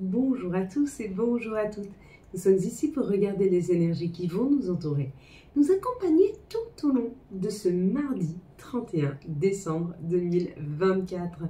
Bonjour à tous et bonjour à toutes. Nous sommes ici pour regarder les énergies qui vont nous entourer, nous accompagner tout au long de ce mardi 31 décembre 2024.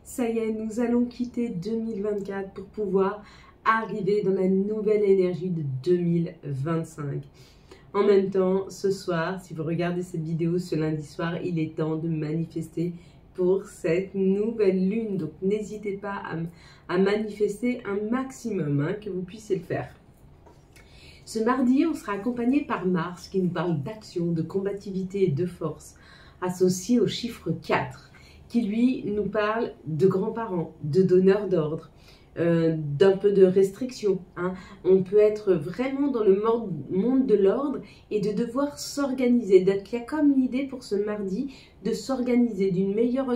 Ça y est, nous allons quitter 2024 pour pouvoir arriver dans la nouvelle énergie de 2025. En même temps, ce soir, si vous regardez cette vidéo ce lundi soir, il est temps de manifester pour cette nouvelle lune. Donc n'hésitez pas à manifester un maximum, que vous puissiez le faire. Ce mardi, on sera accompagné par Mars qui nous parle d'action, de combativité et de force, associé au chiffre 4, qui lui nous parle de grands-parents, de donneurs d'ordre, d'un peu de restriction. On peut être vraiment dans le monde de l'ordre et de devoir s'organiser. Il y a comme l'idée pour ce mardi de s'organiser d'une meilleure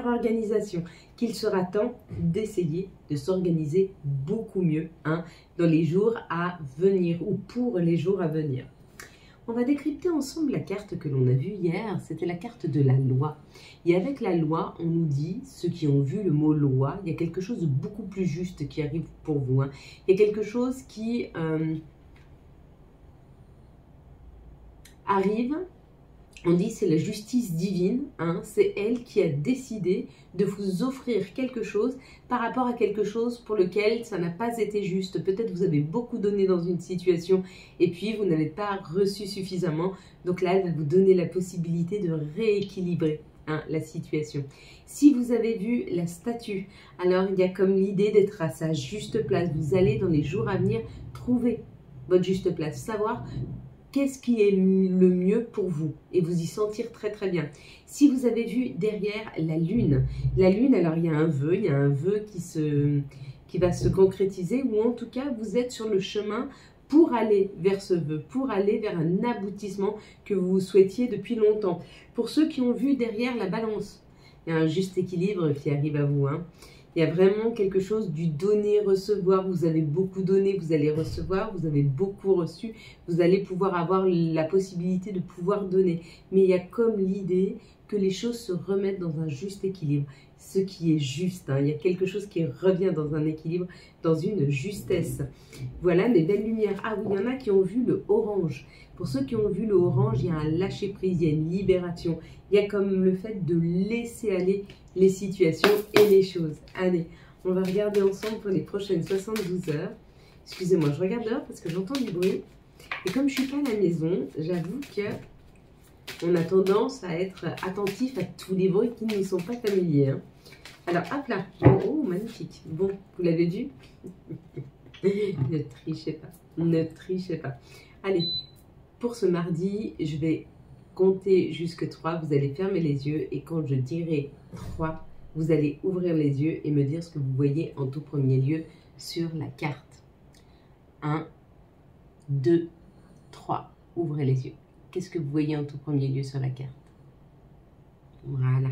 organisation, qu'il sera temps d'essayer de s'organiser beaucoup mieux dans les jours à venir ou pour les jours à venir. On va décrypter ensemble la carte que l'on a vue hier, c'était la carte de la loi. Et avec la loi, on nous dit, ceux qui ont vu le mot loi, il y a quelque chose de beaucoup plus juste qui arrive pour vous. Il y a quelque chose qui arrive, on dit c'est la justice divine, c'est elle qui a décidé de vous offrir quelque chose par rapport à quelque chose pour lequel ça n'a pas été juste. Peut-être vous avez beaucoup donné dans une situation et puis vous n'avez pas reçu suffisamment. Donc là, elle va vous donner la possibilité de rééquilibrer la situation. Si vous avez vu la statue, alors il y a comme l'idée d'être à sa juste place. Vous allez dans les jours à venir trouver votre juste place, savoir qu'est-ce qui est le mieux pour vous et vous y sentir très très bien. Si vous avez vu derrière la lune, alors il y a un vœu qui va se concrétiser, ou en tout cas vous êtes sur le chemin pour aller vers ce vœu, pour aller vers un aboutissement que vous souhaitiez depuis longtemps. Pour ceux qui ont vu derrière la balance, il y a un juste équilibre qui arrive à vous. Il y a vraiment quelque chose du donner-recevoir. Vous avez beaucoup donné, vous allez recevoir. Vous avez beaucoup reçu, vous allez pouvoir avoir la possibilité de pouvoir donner. Mais il y a comme l'idée que les choses se remettent dans un juste équilibre. Ce qui est juste. Il y a quelque chose qui revient dans un équilibre, dans une justesse. Voilà mes belles lumières. Ah oui, il y en a qui ont vu le orange. Pour ceux qui ont vu le orange, il y a un lâcher-prise, il y a une libération. Il y a comme le fait de laisser aller les situations et les choses. Allez, on va regarder ensemble pour les prochaines 72 heures. Excusez-moi, je regarde dehors parce que j'entends du bruit. Et comme je ne suis pas à la maison, j'avoue qu'on a tendance à être attentif à tous les bruits qui ne nous sont pas familiers. Alors, hop là. Oh, magnifique. Bon, vous l'avez vu? Ne trichez pas. Ne trichez pas. Allez, pour ce mardi, je vais compter jusque 3, vous allez fermer les yeux et quand je dirai 3, vous allez ouvrir les yeux et me dire ce que vous voyez en tout premier lieu sur la carte. 1, 2, 3, ouvrez les yeux. Qu'est-ce que vous voyez en tout premier lieu sur la carte? Voilà.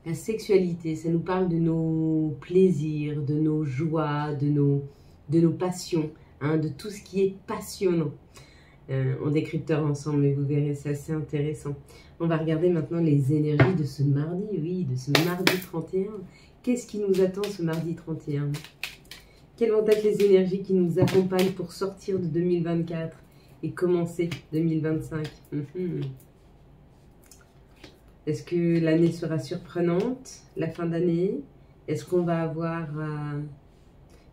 La sexualité, ça nous parle de nos plaisirs, de nos joies, de nos passions, de tout ce qui est passionnant. On décryptera ensemble et vous verrez, c'est assez intéressant. On va regarder maintenant les énergies de ce mardi, oui, de ce mardi 31. Qu'est-ce qui nous attend ce mardi 31? Quelles vont être les énergies qui nous accompagnent pour sortir de 2024 et commencer 2025? Est-ce que l'année sera surprenante, la fin d'année? Est-ce qu'on va avoir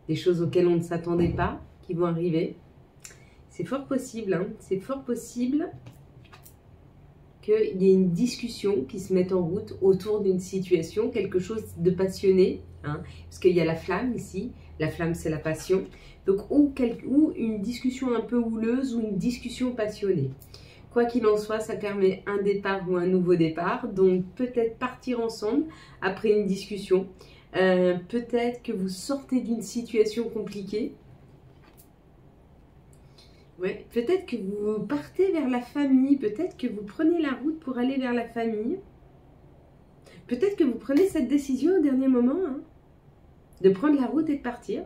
des choses auxquelles on ne s'attendait pas qui vont arriver? C'est fort possible, c'est fort possible qu'il y ait une discussion qui se mette en route autour d'une situation, quelque chose de passionné, parce qu'il y a la flamme ici, la flamme c'est la passion, donc ou une discussion un peu houleuse ou une discussion passionnée. Quoi qu'il en soit, ça permet un départ ou un nouveau départ, donc peut-être partir ensemble après une discussion, peut-être que vous sortez d'une situation compliquée. Ouais, peut-être que vous partez vers la famille, peut-être que vous prenez la route pour aller vers la famille. Peut-être que vous prenez cette décision au dernier moment, de prendre la route et de partir.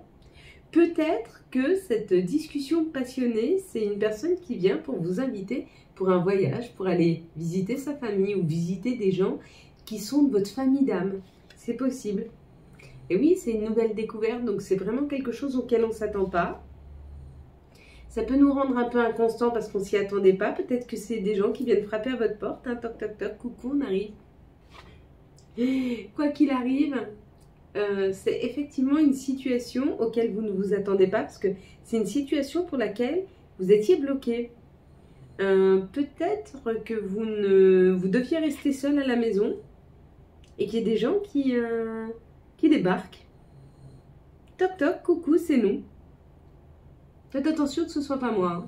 Peut-être que cette discussion passionnée, c'est une personne qui vient pour vous inviter pour un voyage, pour aller visiter sa famille ou visiter des gens qui sont de votre famille d'âme. c'est possible. Et oui, c'est une nouvelle découverte, donc c'est vraiment quelque chose auquel on ne s'attend pas. Ça peut nous rendre un peu inconstants parce qu'on ne s'y attendait pas. Peut-être que c'est des gens qui viennent frapper à votre porte. Hein, toc, toc, toc, coucou, on arrive. Quoi qu'il arrive, c'est effectivement une situation auquel vous ne vous attendez pas parce que c'est une situation pour laquelle vous étiez bloqué. Peut-être que vous deviez rester seul à la maison et qu'il y ait des gens qui débarquent. Toc toc, coucou, c'est nous. Faites attention que ce soit pas moi.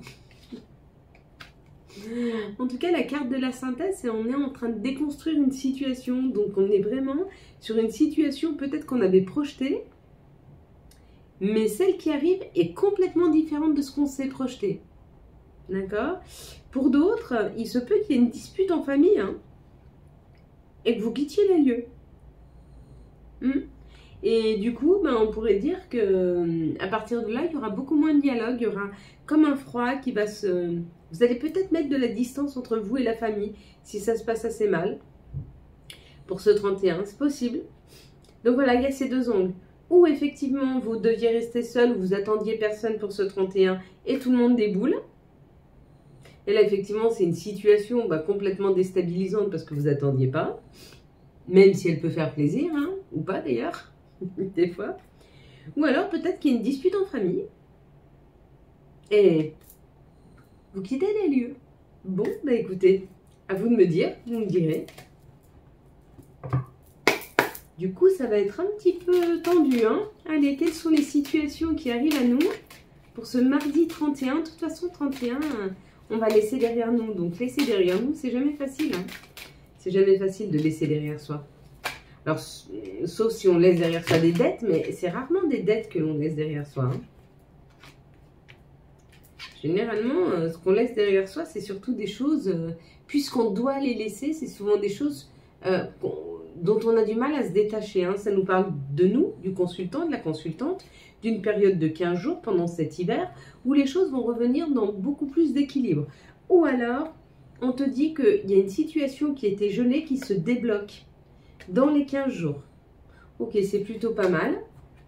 En tout cas, la carte de la synthèse, c'est on est en train de déconstruire une situation. Donc on est vraiment sur une situation peut-être qu'on avait projetée, mais celle qui arrive est complètement différente de ce qu'on s'est projeté. D'accord? Pour d'autres, il se peut qu'il y ait une dispute en famille hein, et que vous quittiez les lieux. Et du coup, ben, on pourrait dire que à partir de là, il y aura beaucoup moins de dialogue, il y aura comme un froid qui va se... Vous allez peut-être mettre de la distance entre vous et la famille si ça se passe assez mal. Pour ce 31, c'est possible. Donc voilà, il y a ces deux angles. Ou effectivement, vous deviez rester seul, vous attendiez personne pour ce 31 et tout le monde déboule. Et là, effectivement, c'est une situation complètement déstabilisante parce que vous n'attendiez pas. Même si elle peut faire plaisir, hein, ou pas d'ailleurs, des fois. Ou alors, peut-être qu'il y a une dispute en famille. Et vous quittez les lieux. Bon, bah écoutez, à vous de me dire, vous me direz. Du coup, ça va être un petit peu tendu, hein. Allez, quelles sont les situations qui arrivent à nous pour ce mardi 31? De toute façon, 31... on va laisser derrière nous. Donc, laisser derrière nous, c'est jamais facile. Hein. C'est jamais facile de laisser derrière soi. Alors, sauf si on laisse derrière soi des dettes, mais c'est rarement des dettes que l'on laisse derrière soi. Hein. Généralement, ce qu'on laisse derrière soi, c'est surtout des choses, puisqu'on doit les laisser, c'est souvent des choses dont on a du mal à se détacher. Hein. Ça nous parle de nous, du consultant, de la consultante, d'une période de 15 jours pendant cet hiver, où les choses vont revenir dans beaucoup plus d'équilibre. Ou alors, on te dit qu'il y a une situation qui était gelée qui se débloque dans les 15 jours. Ok, c'est plutôt pas mal,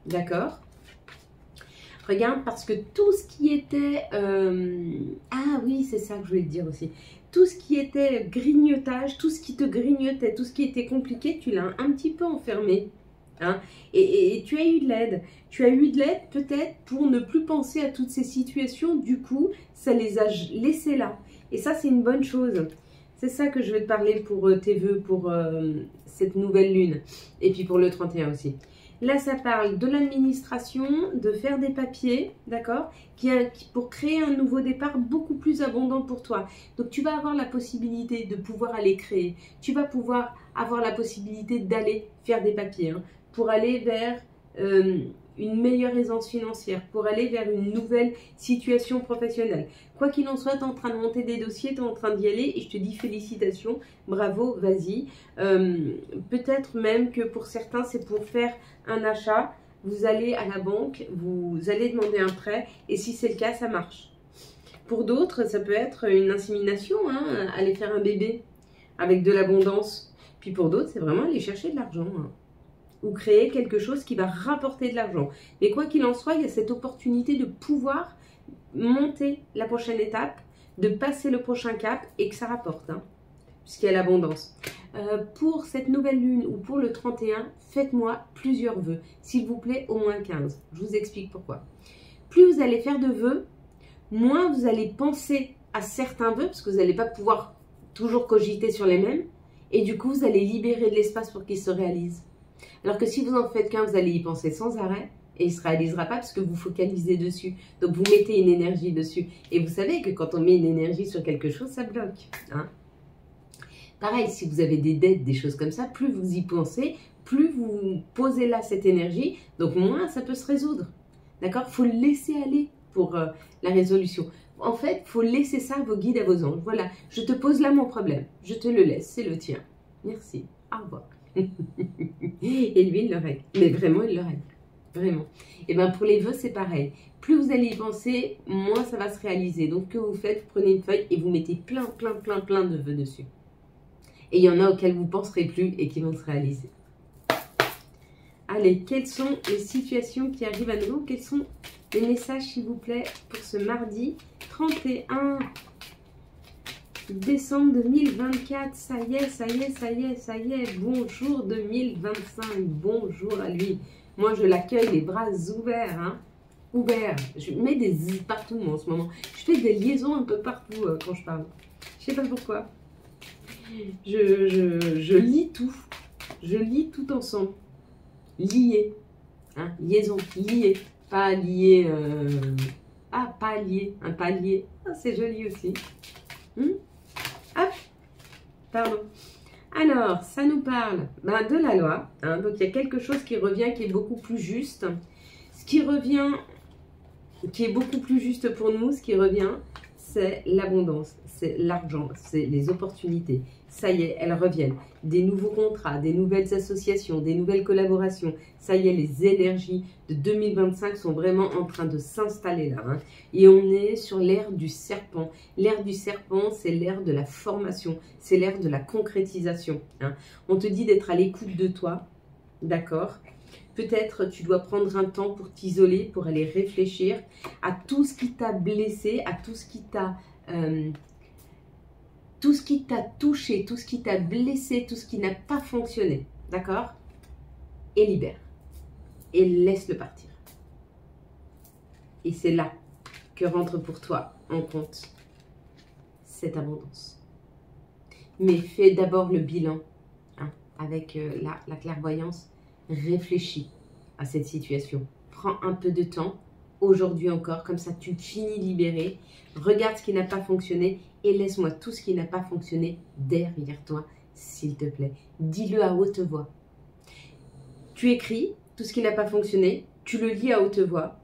d'accord. Regarde, parce que tout ce qui était... Ah oui, c'est ça que je voulais te dire aussi. Tout ce qui était grignotage, tout ce qui te grignotait, tout ce qui était compliqué, tu l'as un petit peu enfermé. Hein, et tu as eu de l'aide. Tu as eu de l'aide peut-être pour ne plus penser à toutes ces situations. Du coup, ça les a laissées là. Et ça, c'est une bonne chose. C'est ça que je vais te parler pour tes vœux, pour cette nouvelle lune. Et puis pour le 31 aussi. Là, ça parle de l'administration, de faire des papiers, d'accord, pour créer un nouveau départ beaucoup plus abondant pour toi. Donc, tu vas avoir la possibilité de pouvoir aller créer. Tu vas pouvoir avoir la possibilité d'aller faire des papiers, hein, pour aller vers une meilleure aisance financière, pour aller vers une nouvelle situation professionnelle. Quoi qu'il en soit, tu es en train de monter des dossiers, tu es en train d'y aller et je te dis félicitations, bravo, vas-y. Peut-être même que pour certains, c'est pour faire un achat. Vous allez à la banque, vous allez demander un prêt et si c'est le cas, ça marche. Pour d'autres, ça peut être une insémination, hein, aller faire un bébé avec de l'abondance. Puis pour d'autres, c'est vraiment aller chercher de l'argent, hein, ou créer quelque chose qui va rapporter de l'argent. Mais quoi qu'il en soit, il y a cette opportunité de pouvoir monter la prochaine étape, de passer le prochain cap et que ça rapporte, hein, puisqu'il y a l'abondance. Pour cette nouvelle lune ou pour le 31, faites-moi plusieurs vœux. S'il vous plaît, au moins 15. Je vous explique pourquoi. Plus vous allez faire de vœux, moins vous allez penser à certains vœux, parce que vous n'allez pas pouvoir toujours cogiter sur les mêmes. Et du coup, vous allez libérer de l'espace pour qu'ils se réalisent. Alors que si vous en faites qu'un, vous allez y penser sans arrêt et il ne se réalisera pas parce que vous focalisez dessus. Donc, vous mettez une énergie dessus. Et vous savez que quand on met une énergie sur quelque chose, ça bloque. Hein? Pareil, si vous avez des dettes, des choses comme ça, plus vous y pensez, plus vous posez là cette énergie, donc moins ça peut se résoudre. D'accord? Il faut le laisser aller pour la résolution. En fait, il faut laisser ça à vos guides, à vos anges. Voilà, je te pose là mon problème. Je te le laisse, c'est le tien. Merci. Au revoir. Et lui, il le règle. Mais vraiment, il le règle. Vraiment. Et bien, pour les vœux, c'est pareil. Plus vous allez y penser, moins ça va se réaliser. Donc, que vous faites, vous prenez une feuille et vous mettez plein de vœux dessus. Et il y en a auxquels vous ne penserez plus et qui vont se réaliser. Allez, quelles sont les situations qui arrivent à nouveau? Quels sont les messages, s'il vous plaît, pour ce mardi 31 décembre 2024? Ça y est, ça y est, ça y est, ça y est. Bonjour 2025, bonjour à lui. Moi, je l'accueille les bras ouverts, hein. Ouverts. Je mets des z partout, moi, en ce moment. Je fais des liaisons un peu partout quand je parle. Je sais pas pourquoi. Je lis tout. Je lis tout ensemble. Lié. Hein, liaison. Lié. Pas lié. Ah, pas lié. Un palier. Ah, c'est joli aussi. Hop. Pardon. Alors, ça nous parle de la loi. Hein, donc, il y a quelque chose qui revient qui est beaucoup plus juste. Ce qui revient, qui est beaucoup plus juste pour nous, ce qui revient, c'est l'abondance, c'est l'argent, c'est les opportunités. Ça y est, elles reviennent. Des nouveaux contrats, des nouvelles associations, des nouvelles collaborations. Ça y est, les énergies de 2025 sont vraiment en train de s'installer là. Hein. Et on est sur l'ère du serpent. L'ère du serpent, c'est l'ère de la formation. C'est l'ère de la concrétisation. Hein. On te dit d'être à l'écoute de toi. D'accord ? Peut-être tu dois prendre un temps pour t'isoler, pour aller réfléchir à tout ce qui t'a blessé, à tout ce qui t'a touché, tout ce qui t'a blessé, tout ce qui n'a pas fonctionné. D'accord? Et libère. Et laisse-le partir. Et c'est là que rentre pour toi en compte cette abondance. Mais fais d'abord le bilan hein, avec la clairvoyance. Réfléchis à cette situation. Prends un peu de temps, aujourd'hui encore, comme ça tu finis libéré. Regarde ce qui n'a pas fonctionné et laisse-moi tout ce qui n'a pas fonctionné derrière toi, s'il te plaît. Dis-le à haute voix. Tu écris tout ce qui n'a pas fonctionné, tu le lis à haute voix.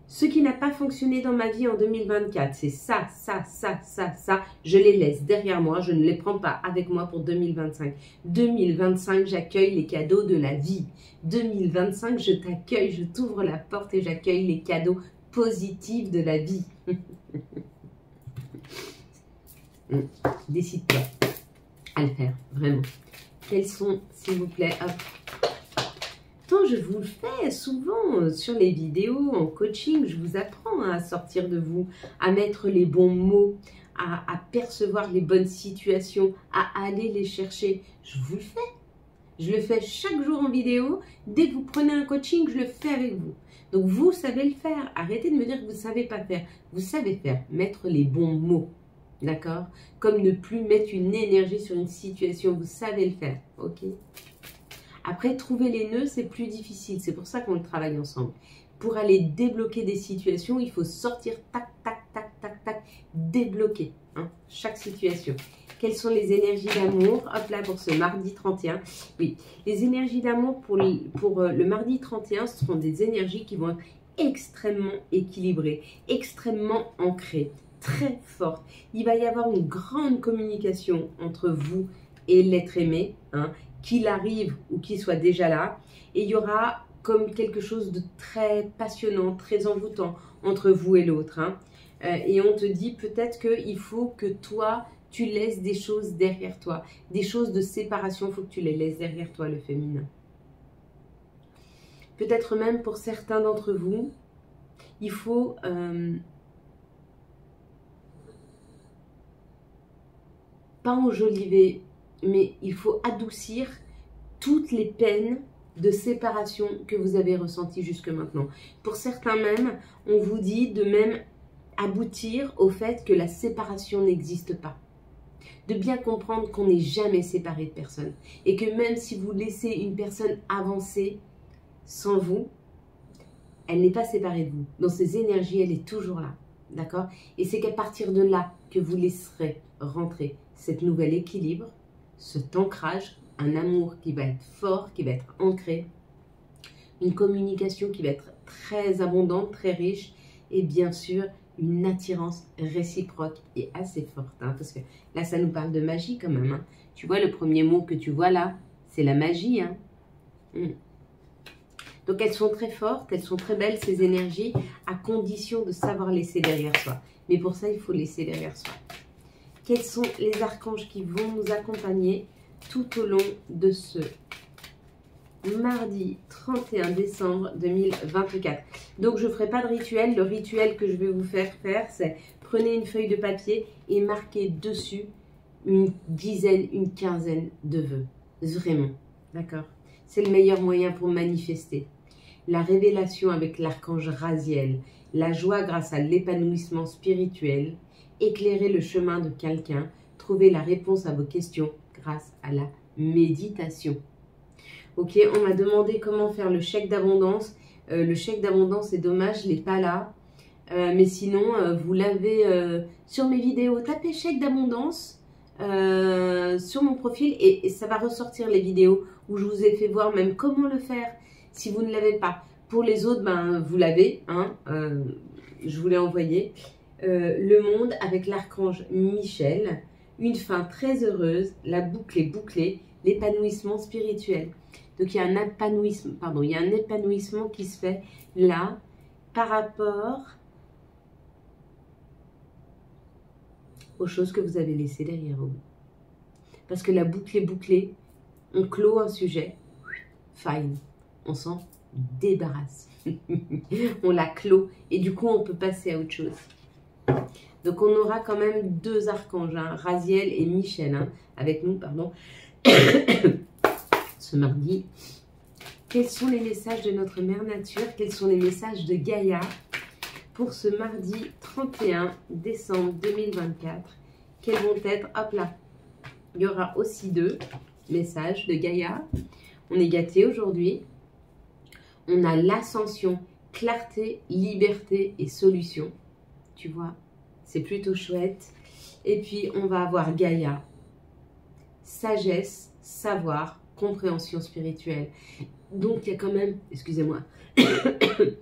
Ce qui n'a pas fonctionné dans ma vie en 2024, c'est ça, ça, ça, ça, ça. Je les laisse derrière moi, je ne les prends pas avec moi pour 2025. 2025, j'accueille les cadeaux de la vie. 2025, je t'accueille, je t'ouvre la porte et j'accueille les cadeaux positifs de la vie. Décide-toi à le faire, vraiment. Quels sont, s'il vous plaît, hop. Tant je vous le fais souvent sur les vidéos, en coaching, je vous apprends à sortir de vous, à mettre les bons mots, à percevoir les bonnes situations, à aller les chercher. Je vous le fais. Je le fais chaque jour en vidéo. Dès que vous prenez un coaching, je le fais avec vous. Donc vous savez le faire. Arrêtez de me dire que vous ne savez pas faire. Vous savez faire. Mettre les bons mots. D'accord? Comme ne plus mettre une énergie sur une situation. Vous savez le faire. Ok? Après, trouver les nœuds, c'est plus difficile. C'est pour ça qu'on le travaille ensemble. Pour aller débloquer des situations, il faut sortir, tac, tac, tac, tac, tac, débloquer hein, chaque situation. Quelles sont les énergies d'amour? Hop là, pour ce mardi 31. Oui, les énergies d'amour pour le mardi 31, ce seront des énergies qui vont être extrêmement équilibrées, extrêmement ancrées, très fortes. Il va y avoir une grande communication entre vous et l'être aimé, hein, qu'il arrive ou qu'il soit déjà là. Et il y aura comme quelque chose de très passionnant, très envoûtant entre vous et l'autre. Hein. Et on te dit peut-être qu'il faut que toi, tu laisses des choses derrière toi. Des choses de séparation, il faut que tu les laisses derrière toi, le féminin. Peut-être même pour certains d'entre vous, il faut... pas enjoliver, mais il faut adoucir toutes les peines de séparation que vous avez ressenties jusque maintenant. Pour certains même, on vous dit de même aboutir au fait que la séparation n'existe pas. De bien comprendre qu'on n'est jamais séparé de personne. Et que même si vous laissez une personne avancer sans vous, elle n'est pas séparée de vous. Dans ses énergies, elle est toujours là. D'accord? Et c'est qu'à partir de là que vous laisserez rentrer cet nouvel équilibre, cet ancrage, un amour qui va être fort, qui va être ancré, une communication qui va être très abondante, très riche, et bien sûr, une attirance réciproque et assez forte. Hein, parce que là, ça nous parle de magie quand même. Hein. Tu vois, le premier mot que tu vois là, c'est la magie. Hein. Donc, elles sont très fortes, elles sont très belles, ces énergies, à condition de savoir laisser derrière soi. Mais pour ça, il faut laisser derrière soi. Quels sont les archanges qui vont nous accompagner tout au long de ce mardi 31 décembre 2024. Donc, je ne ferai pas de rituel. Le rituel que je vais vous faire, c'est prenez une feuille de papier et marquez dessus une dizaine, une quinzaine de vœux. Vraiment, d'accord? C'est le meilleur moyen pour manifester. La révélation avec l'archange Raziel, la joie grâce à l'épanouissement spirituel, éclairer le chemin de quelqu'un, trouver la réponse à vos questions grâce à la méditation. Ok, on m'a demandé comment faire le chèque d'abondance. Le chèque d'abondance, c'est dommage, je ne l'ai pas là. Mais sinon, vous l'avez sur mes vidéos. Tapez chèque d'abondance sur mon profil et ça va ressortir les vidéos où je vous ai fait voir même comment le faire si vous ne l'avez pas. Pour les autres, ben, vous l'avez. Hein, je vous l'ai envoyé. Le monde avec l'archange Michel. Une fin très heureuse. La boucle est bouclée. L'épanouissement spirituel. Donc, il y a un épanouissement, pardon, il y a un épanouissement qui se fait là par rapport aux choses que vous avez laissées derrière vous. Parce que la boucle est bouclée, on clôt un sujet, fine, on s'en débarrasse. On la clôt et du coup, on peut passer à autre chose. Donc, on aura quand même deux archanges, hein, Raziel et Michel, hein, avec nous, pardon. Ce mardi, quels sont les messages de notre mère nature? Quels sont les messages de Gaïa pour ce mardi 31 décembre 2024? Quels vont être? Hop là, il y aura aussi deux messages de Gaïa. On est gâtés aujourd'hui. On a l'ascension, clarté, liberté et solution. Tu vois, c'est plutôt chouette. Et puis, on va avoir Gaïa, sagesse, savoir, compréhension spirituelle. Donc, il y a quand même, excusez-moi, il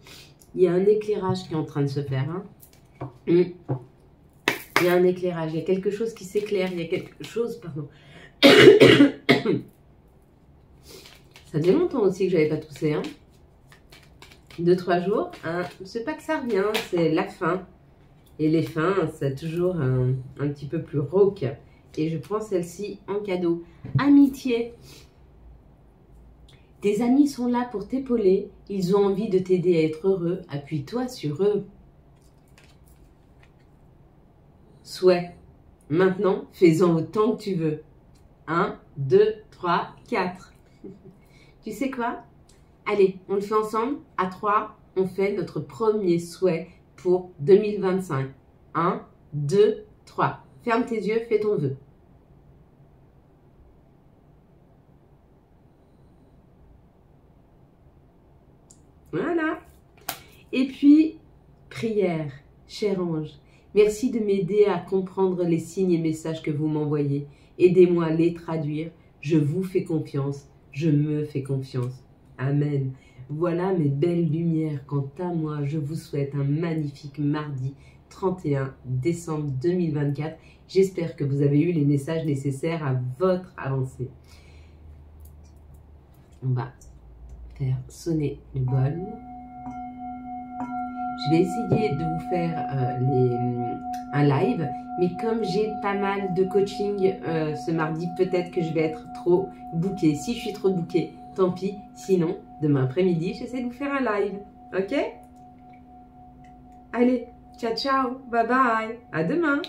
y a un éclairage qui est en train de se faire. Hein. Il y a un éclairage, il y a quelque chose qui s'éclaire, il y a quelque chose, pardon. Ça faisait longtemps aussi que je n'avais pas toussé. Hein. 2-3 jours. Hein. C'est pas que ça revient, c'est la fin. Et les fins, c'est toujours un petit peu plus rauque. Et je prends celle-ci en cadeau. Amitié. Tes amis sont là pour t'épauler. Ils ont envie de t'aider à être heureux. Appuie-toi sur eux. Souhait. Maintenant, fais-en autant que tu veux. 1, 2, 3, 4. Tu sais quoi? Allez, on le fait ensemble. À 3, on fait notre premier souhait pour 2025. 1, 2, 3. Ferme tes yeux, fais ton vœu. Voilà. Et puis, prière, cher ange. Merci de m'aider à comprendre les signes et messages que vous m'envoyez. Aidez-moi à les traduire. Je vous fais confiance. Je me fais confiance. Amen. Voilà mes belles lumières. Quant à moi, je vous souhaite un magnifique mardi 31 décembre 2024. J'espère que vous avez eu les messages nécessaires à votre avancée. On va faire sonner le bol. Je vais essayer de vous faire un live, mais comme j'ai pas mal de coaching ce mardi, peut-être que je vais être trop bookée. Si je suis trop bookée, tant pis. Sinon, demain après-midi, j'essaie de vous faire un live. Ok? Allez, ciao, ciao, bye bye, à demain.